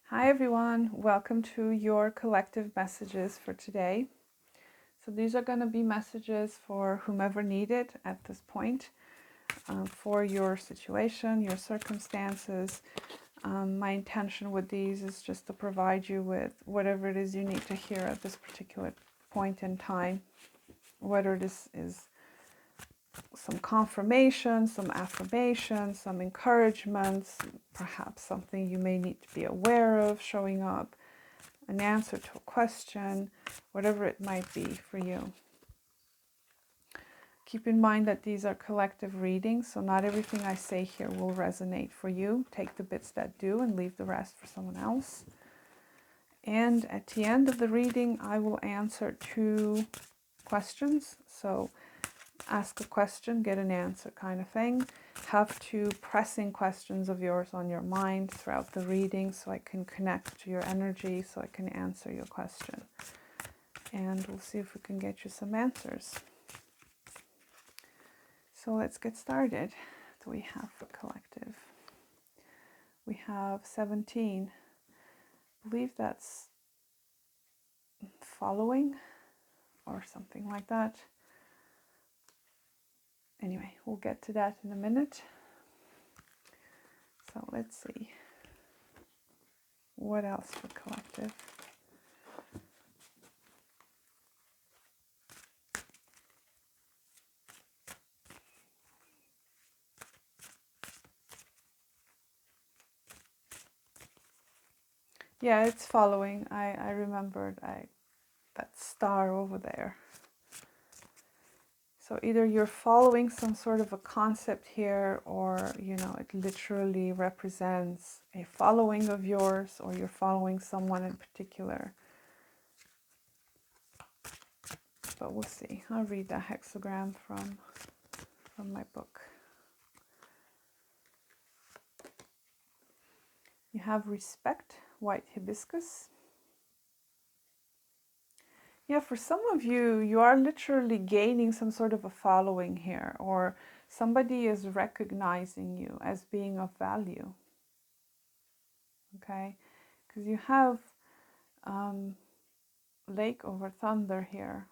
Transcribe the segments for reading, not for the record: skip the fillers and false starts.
Hi everyone, welcome to your collective messages for today. So these are going to be messages for whomever needed at this point, for your situation, your circumstances. My intention with these is just to provide you with whatever it is you need to hear at this particular point in time, whether this is some confirmation, some affirmation, some encouragements, perhaps something you may need to be aware of showing up, an answer to a question, whatever it might be for you. Keep in mind that these are collective readings, so not everything I say here will resonate for you. Take the bits that do and leave the rest for someone else. And at the end of the reading, I will answer 2 questions. So ask a question, get an answer kind of thing. Have 2 pressing questions of yours on your mind throughout the reading so I can connect to your energy, so I can answer your question. And we'll see if we can get you some answers. So let's get started. What do we have for collective? We have 17. I believe that's following or something like that. Anyway, we'll get to that in a minute. So let's see. What else for collective? Yeah, it's following. I remembered that star over there. So either you're following some sort of a concept here, or, it literally represents a following of yours, or you're following someone in particular. But we'll see. I'll read the hexagram from my book. You have respect, white hibiscus. Yeah, for some of you, you are literally gaining some sort of a following here, or somebody is recognizing you as being of value. Okay, because you have lake over thunder here.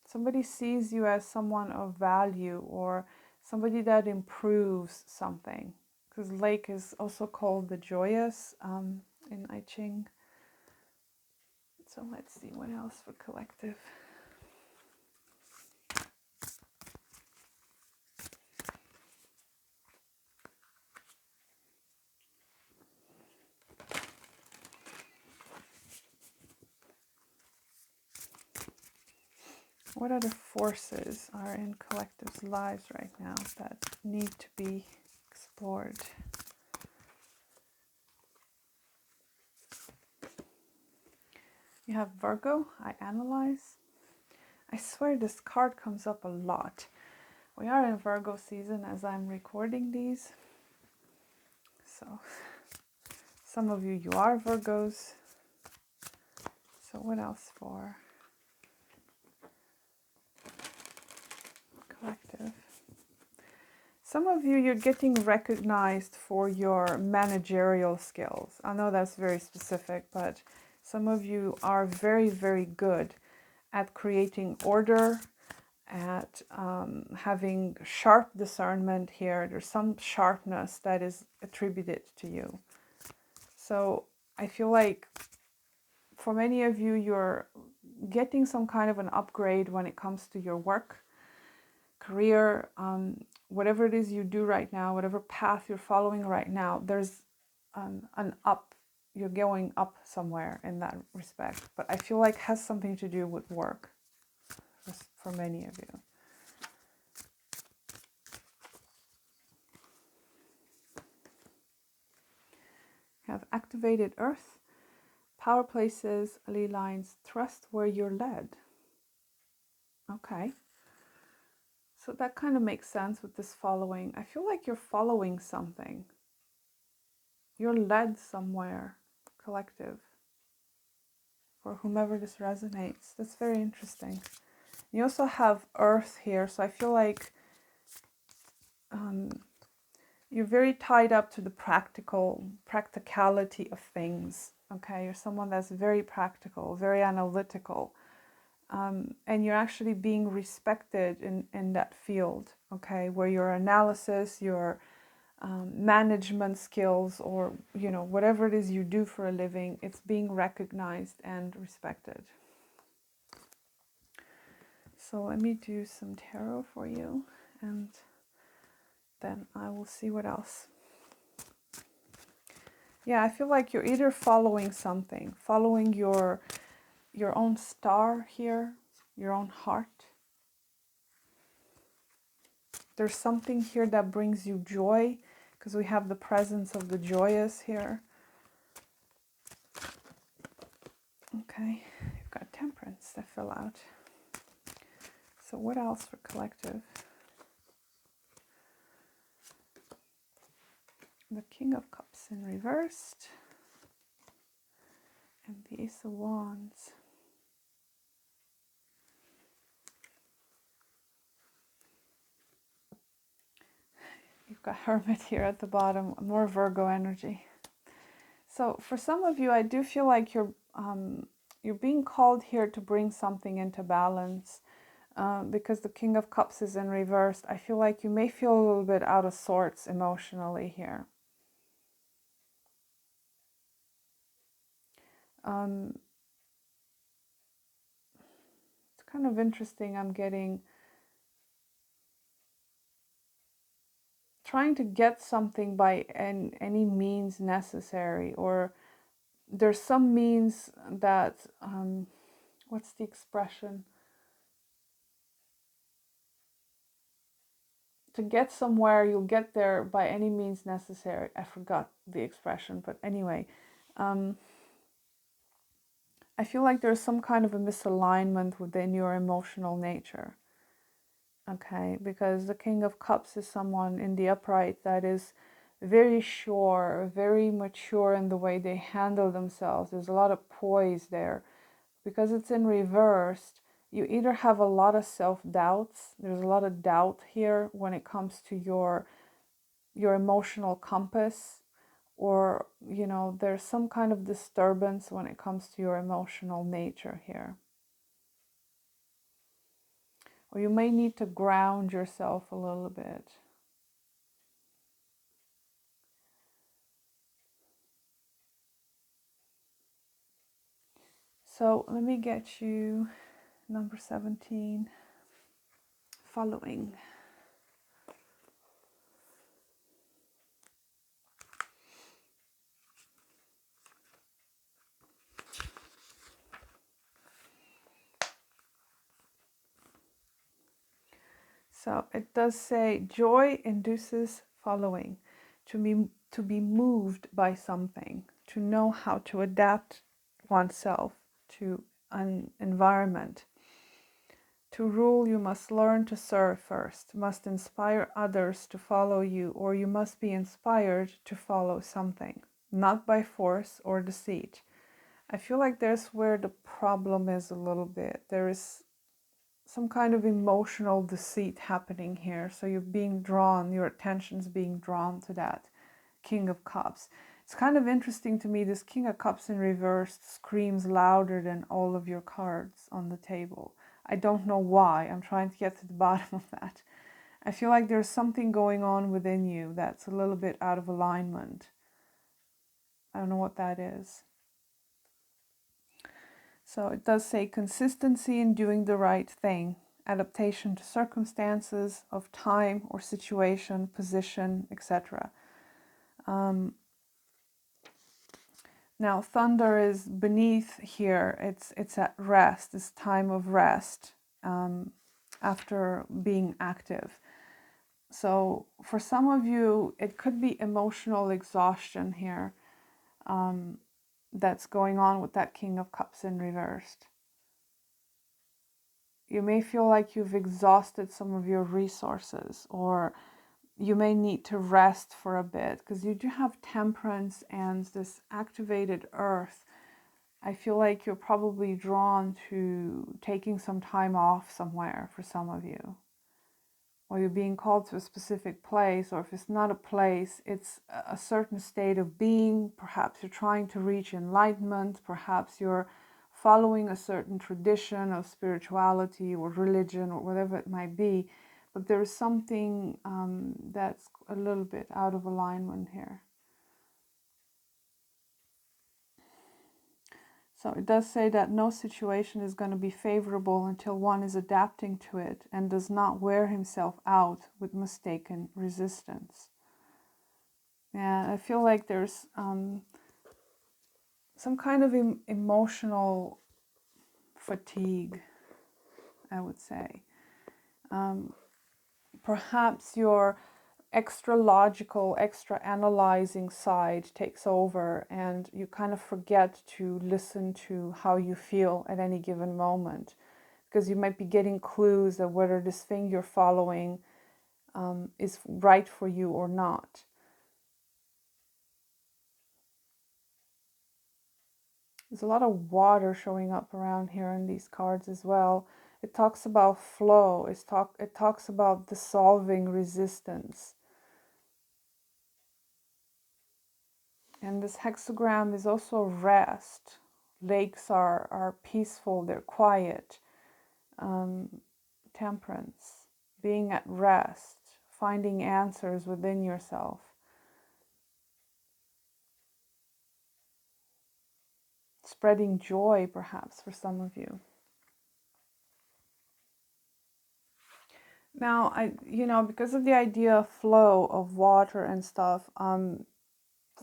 Somebody sees you as someone of value, or somebody that improves something. Because lake is also called the joyous in I Ching. So let's see what else for collective. What other forces are in collective's lives right now that need to be explored? You have Virgo, I analyze. I swear this card comes up a lot. We are in Virgo season as I'm recording these. So some of you are Virgos. So what else for collective? Some of you, you're getting recognized for your managerial skills. I know that's very specific, but some of you are very, very good at creating order, at having sharp discernment here. There's some sharpness that is attributed to you. So I feel like for many of you, you're getting some kind of an upgrade when it comes to your work, career, whatever it is you do right now, whatever path you're following right now, there's an up. You're going up somewhere in that respect. But I feel like it has something to do with work for many of you. You have activated earth, power places, ley lines, trust where you're led. Okay. So that kind of makes sense with this following. I feel like you're following something. You're led somewhere, collective. For whomever this resonates. That's very interesting. You also have earth here, so I feel like You're very tied up to the practicality of things. Okay, you're someone that's very practical, very analytical, and you're actually being respected in that field. Okay, where your analysis, your management skills, or whatever it is you do for a living, it's being recognized and respected. So let me do some tarot for you, and then I will see what else. Yeah, I feel like you're either following something, following your own star here, your own heart. There's something here that brings you joy, because we have the presence of the joyous here. Okay, you've got temperance that fell out. So what else for collective? The King of Cups in reversed, and the Ace of Wands. You've got Hermit here at the bottom, more Virgo energy. So for some of you, I do feel like you're being called here to bring something into balance, because the King of Cups is in reversed. I feel like you may feel a little bit out of sorts emotionally here. It's kind of interesting. I'm getting trying to get something by any means necessary, or there's some means that what's the expression, to get somewhere, you'll get there by any means necessary. I forgot the expression, but anyway, I feel like there's some kind of a misalignment within your emotional nature. Okay, because the King of Cups is someone in the upright that is very sure, very mature in the way they handle themselves. There's a lot of poise there. Because it's in reversed, you either have a lot of self-doubts, there's a lot of doubt here when it comes to your emotional compass, or there's some kind of disturbance when it comes to your emotional nature here. Or you may need to ground yourself a little bit. So let me get you number 17, following. So it does say joy induces following, to be moved by something, to know how to adapt oneself to an environment. To rule, you must learn to serve first, must inspire others to follow you, or you must be inspired to follow something, not by force or deceit. I feel like there's where the problem is a little bit. There is some kind of emotional deceit happening here. So you're being drawn, your attention's being drawn to that King of Cups. It's kind of interesting to me, this King of Cups in reverse screams louder than all of your cards on the table. I don't know why. I'm trying to get to the bottom of that. I feel like there's something going on within you that's a little bit out of alignment. I don't know what that is. So it does say consistency in doing the right thing, adaptation to circumstances of time or situation, position, etc. Now thunder is beneath here. It's at rest. It's time of rest after being active. So for some of you, it could be emotional exhaustion here. That's going on with that King of Cups in reversed. You may feel like you've exhausted some of your resources, or you may need to rest for a bit, because you do have temperance and this activated earth. I feel like you're probably drawn to taking some time off somewhere for some of you. or you're being called to a specific place, or if it's not a place, it's a certain state of being. Perhaps you're trying to reach enlightenment, perhaps you're following a certain tradition of spirituality or religion or whatever it might be, but there's something that's a little bit out of alignment here. So it does say that no situation is going to be favorable until one is adapting to it and does not wear himself out with mistaken resistance. Yeah, I feel like there's some kind of emotional fatigue, I would say. Perhaps your extra logical, extra analyzing side takes over, and you kind of forget to listen to how you feel at any given moment, because you might be getting clues that whether this thing you're following is right for you or not. There's a lot of water showing up around here in these cards as well. It talks about flow. It talks about dissolving resistance. And this hexagram is also rest. Lakes are peaceful, they're quiet. Temperance, being at rest, finding answers within yourself. Spreading joy, perhaps, for some of you. Now, because of the idea of flow, of water and stuff,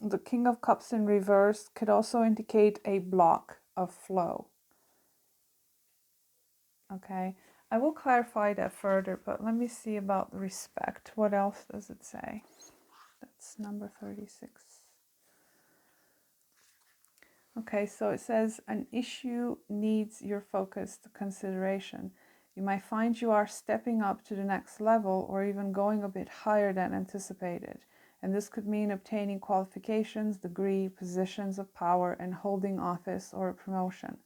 the King of Cups in reverse could also indicate a block of flow. Okay, I will clarify that further, but let me see about respect. What else does it say? That's number 36. Okay, so it says an issue needs your focused consideration. You might find you are stepping up to the next level or even going a bit higher than anticipated. And this could mean obtaining qualifications, degree, positions of power, and holding office or a promotion.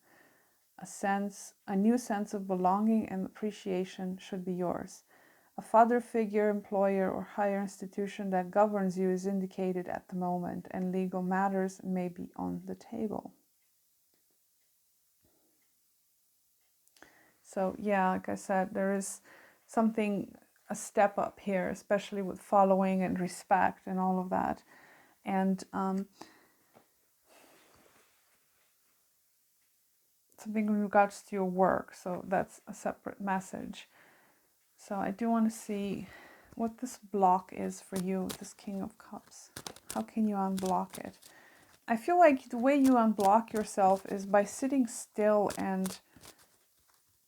A new sense of belonging and appreciation should be yours. A father figure, employer, or higher institution that governs you is indicated at the moment, and legal matters may be on the table. So yeah, like I said, there is a step up here, especially with following and respect and all of that. And something in regards to your work, so that's a separate message. So I do want to see what this block is for you, this King of Cups. How can you unblock it? I feel like the way you unblock yourself is by sitting still and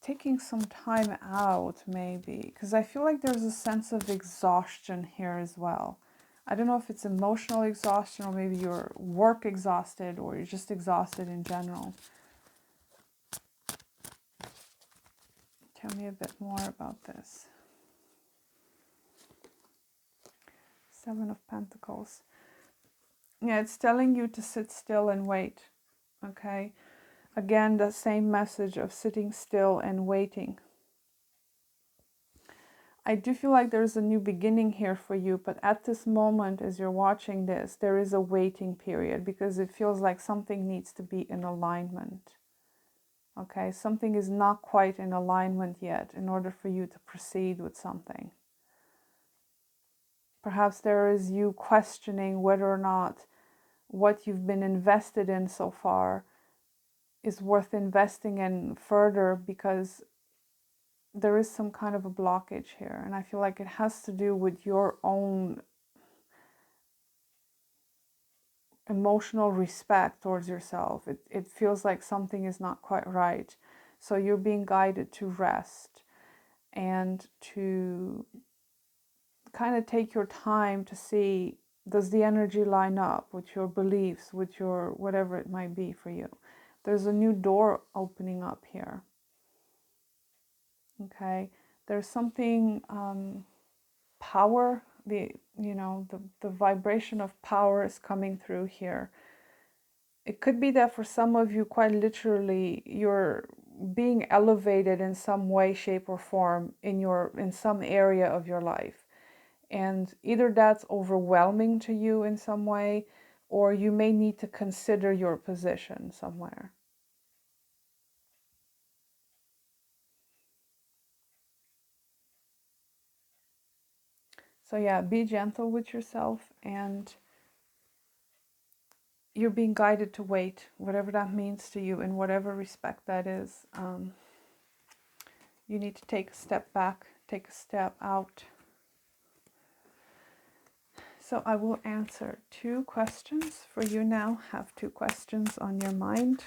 taking some time out, maybe, because I feel like there's a sense of exhaustion here as well. I don't know if it's emotional exhaustion, or maybe you're work exhausted, or you're just exhausted in general. Tell me a bit more about this. Seven of Pentacles. Yeah, it's telling you to sit still and wait. Okay. Again, the same message of sitting still and waiting. I do feel like there's a new beginning here for you, but at this moment, as you're watching this, there is a waiting period because it feels like something needs to be in alignment. Okay, something is not quite in alignment yet in order for you to proceed with something. Perhaps there is you questioning whether or not what you've been invested in so far is worth investing in further, because there is some kind of a blockage here, and I feel like it has to do with your own emotional respect towards yourself. It feels like something is not quite right, so you're being guided to rest and to kind of take your time to see, does the energy line up with your beliefs, with your whatever it might be for you. There's a new door opening up here. Okay, there's something power, the vibration of power is coming through here. It could be that for some of you, quite literally, you're being elevated in some way, shape, or form in some area of your life. And either that's overwhelming to you in some way, or you may need to consider your position somewhere. So yeah, be gentle with yourself, and you're being guided to wait, whatever that means to you, in whatever respect that is. You need to take a step back, take a step out. So I will answer 2 questions for you now. Have 2 questions on your mind.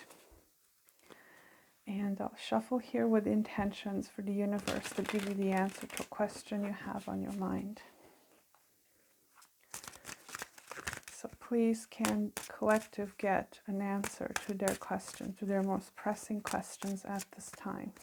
And I'll shuffle here with intentions for the universe to give you the answer to a question you have on your mind. So please, can collective get an answer to their question, to their most pressing questions at this time?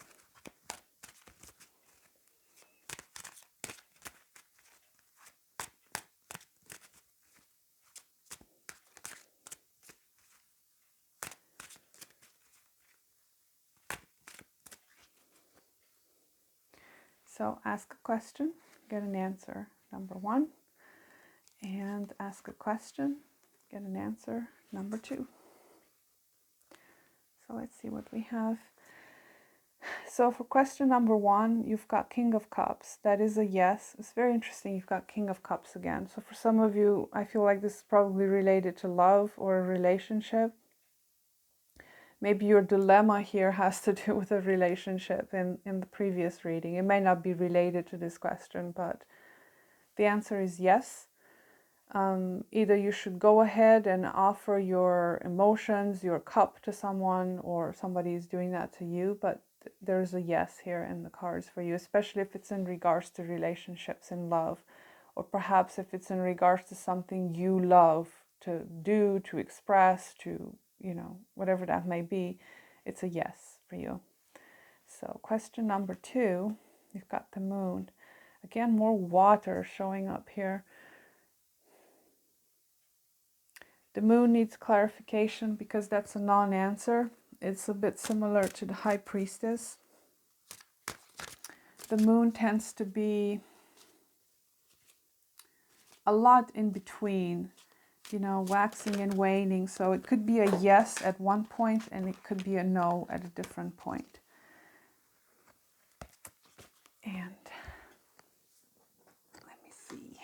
So ask a question, get an answer, number 1. And ask a question, get an answer, number 2. So let's see what we have. So for question number 1, you've got King of Cups. That is a yes. It's very interesting. You've got King of Cups again. So for some of you, I feel like this is probably related to love or a relationship. Maybe your dilemma here has to do with a relationship in the previous reading. It may not be related to this question, but the answer is yes. Either you should go ahead and offer your emotions, your cup to someone, or somebody is doing that to you, but there's a yes here in the cards for you, especially if it's in regards to relationships and love, or perhaps if it's in regards to something you love to do, to express, to, whatever that may be. It's a yes for you. So question number 2, you've got the moon. Again, more water showing up here. The moon needs clarification because that's a non-answer. It's a bit similar to the High Priestess. The moon tends to be a lot in between, waxing and waning. So it could be a yes at one point and it could be a no at a different point. And let me see.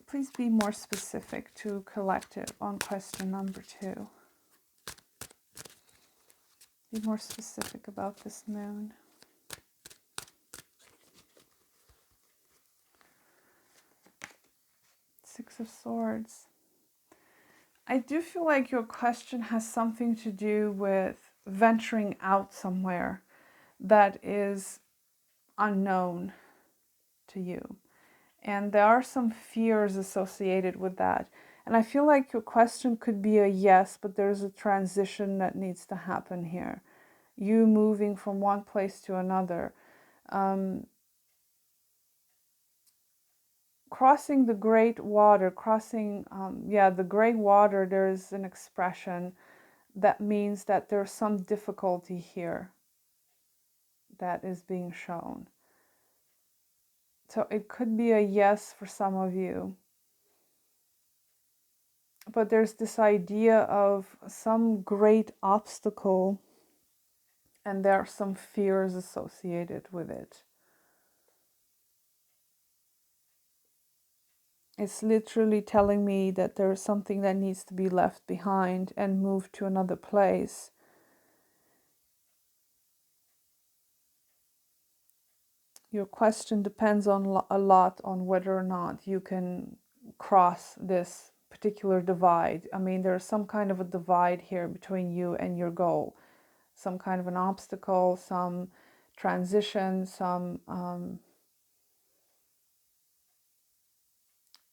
Please be more specific to collective on question number 2. Be more specific about this moon. Six of Swords. I do feel like your question has something to do with venturing out somewhere that is unknown to you. And there are some fears associated with that. And I feel like your question could be a yes, but there's a transition that needs to happen here. You moving from one place to another. Crossing the great water, the great water, there's an expression that means that there's some difficulty here that is being shown. So it could be a yes for some of you. But there's this idea of some great obstacle, and there are some fears associated with it. It's literally telling me that there's something that needs to be left behind and moved to another place. Your question depends on a lot on whether or not you can cross this particular divide. I mean, there's some kind of a divide here between you and your goal. Some kind of an obstacle, some transition, some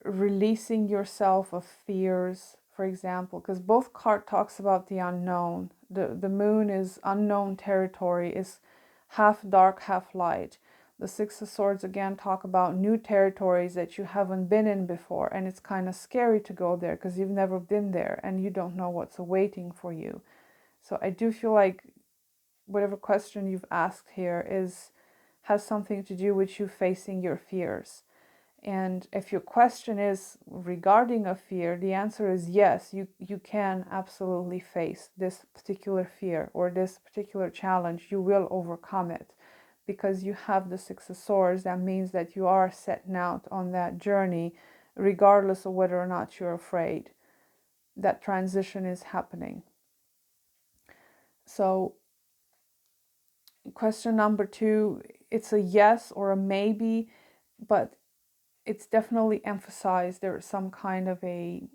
releasing yourself of fears, for example, because both card talks about the unknown. The moon is unknown territory, is half dark, half light. The Six of Swords again talk about new territories that you haven't been in before, and it's kind of scary to go there because you've never been there and you don't know what's awaiting for you. So I do feel like whatever question you've asked here has something to do with you facing your fears. And if your question is regarding a fear, the answer is yes, you can absolutely face this particular fear or this particular challenge. You will overcome it because you have the Six of Swords. That means that you are setting out on that journey, regardless of whether or not you're afraid. That transition is happening. So, question number 2, it's a yes or a maybe, but it's definitely emphasized there is some kind of a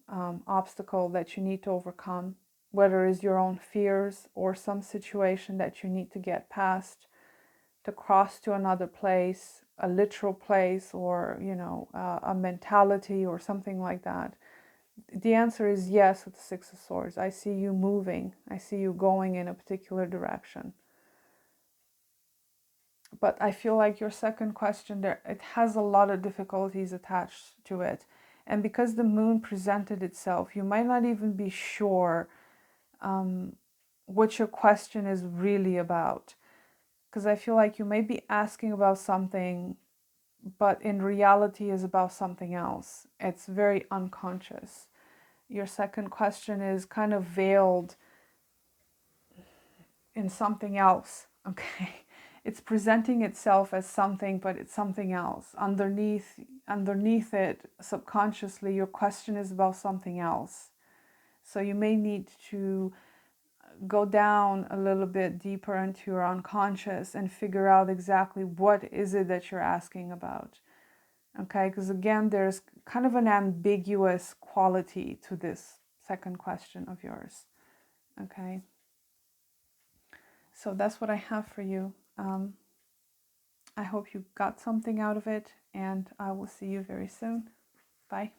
obstacle that you need to overcome, whether it's your own fears or some situation that you need to get past, to cross to another place, a literal place, or a mentality or something like that. The answer is yes with the Six of Swords. I see you moving. I see you going in a particular direction. But I feel like your second question there, it has a lot of difficulties attached to it. And because the moon presented itself, you might not even be sure what your question is really about. Because I feel like you may be asking about something, but in reality is about something else. It's very unconscious. Your second question is kind of veiled in something else, okay? It's presenting itself as something, but it's something else. Underneath it, subconsciously, your question is about something else. So you may need to go down a little bit deeper into your unconscious and figure out exactly what is it that you're asking about. Okay, because again, there's kind of an ambiguous quality to this second question of yours. Okay, so that's what I have for you. I hope you got something out of it, and I will see you very soon. Bye.